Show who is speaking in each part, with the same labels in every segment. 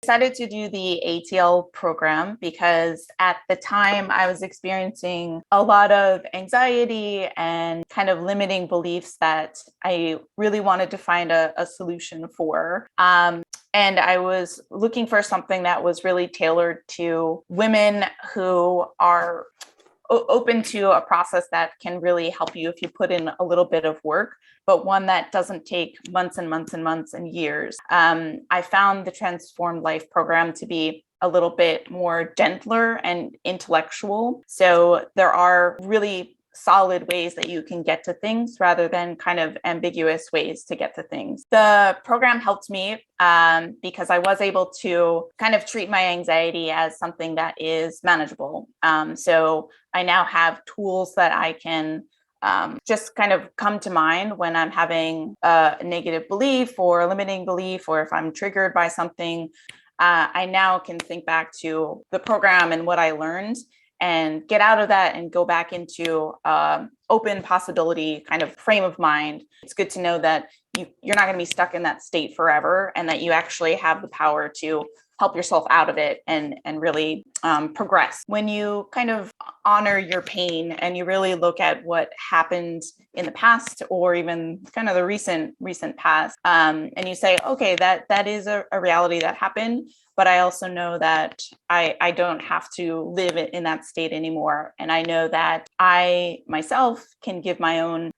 Speaker 1: Decided to do the ATL program because at the time I was experiencing a lot of anxiety and kind of limiting beliefs that I really wanted to find a solution for. And I was looking for something that was really tailored to women who are open to a process that can really help you if you put in a little bit of work, but one that doesn't take months and months and months and years. I found the Transformed Life program to be a little bit more gentler and intellectual. So there are really solid ways that you can get to things rather than kind of ambiguous ways to get to things. The program helped me because I was able to kind of treat my anxiety as something that is manageable. So I now have tools that I can just kind of come to mind when I'm having a negative belief or a limiting belief, or if I'm triggered by something. I now can think back to the program and what I learned and get out of that and go back into open possibility kind of frame of mind. It's good to know that you're not going to be stuck in that state forever, and that you actually have the power to help yourself out of it and really progress. When you kind of honor your pain and you really look at what happened in the past, or even kind of the recent past, and you say, okay, that is a reality that happened, but I also know that I don't have to live in that state anymore. And I know that I myself can give my own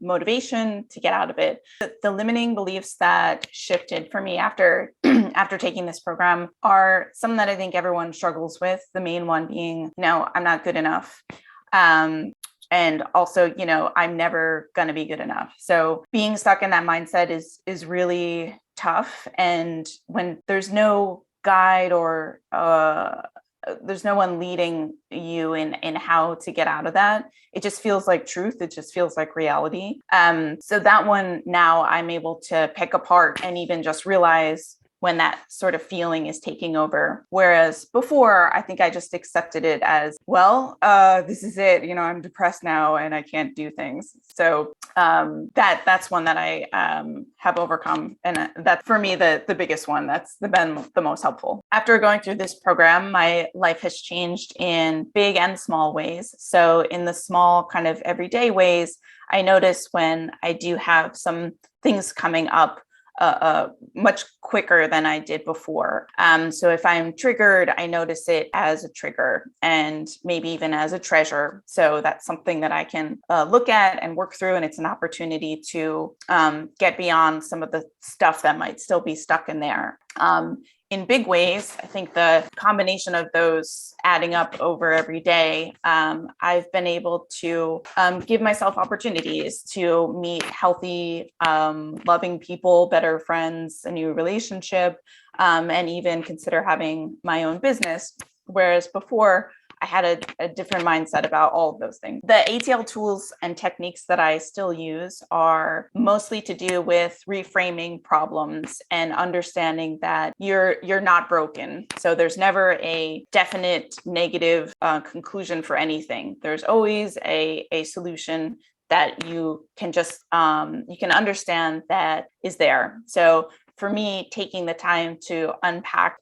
Speaker 1: motivation to get out of it. The limiting beliefs that shifted for me after after taking this program are some that I think everyone struggles with. The main one being, I'm not good enough. And also, I'm never going to be good enough. So being stuck in that mindset is really tough. And when there's no guide or there's no one leading you in how to get out of that, it just feels like truth. It just feels like reality. So that one now I'm able to pick apart and even just realize when that sort of feeling is taking over. Whereas before, I think I just accepted it as, well, this is it. I'm depressed now and I can't do things. So that's one that I have overcome. And that's for me, the biggest one. That's been the most helpful. After going through this program, my life has changed in big and small ways. So in the small kind of everyday ways, I notice when I do have some things coming up much quicker than I did before. So if I'm triggered, I notice it as a trigger and maybe even as a treasure. So that's something that I can look at and work through. And it's an opportunity to get beyond some of the stuff that might still be stuck in there. In big ways, I think the combination of those adding up over every day, I've been able to give myself opportunities to meet healthy, loving people, better friends, a new relationship, and even consider having my own business. Whereas before, I had a different mindset about all of those things. The ATL tools and techniques that I still use are mostly to do with reframing problems and understanding that you're not broken. So there's never a definite negative conclusion for anything. There's always a solution that you can just you can understand that is there. So for me, taking the time to unpack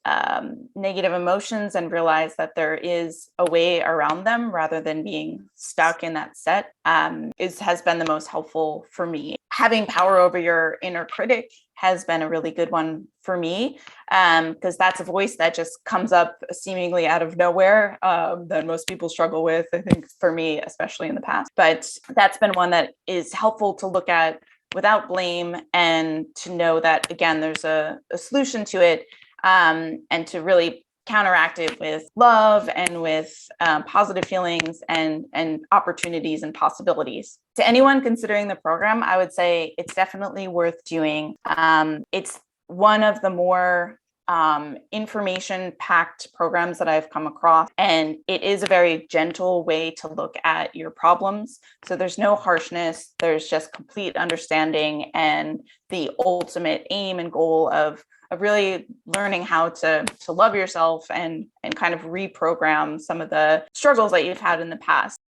Speaker 1: negative emotions and realize that there is a way around them rather than being stuck in that set has been the most helpful for me. Having power over your inner critic has been a really good one for me, because that's a voice that just comes up seemingly out of nowhere that most people struggle with, I think, for me, especially in the past. But that's been one that is helpful to look at without blame, and to know that, again, there's a solution to it, and to really counteract it with love and with positive feelings and opportunities and possibilities. To anyone considering the program, I would say it's definitely worth doing. It's one of the more information-packed programs that I've come across, and it is a very gentle way to look at your problems. So there's no harshness, there's just complete understanding and the ultimate aim and goal of really learning how to love yourself and kind of reprogram some of the struggles that you've had in the past.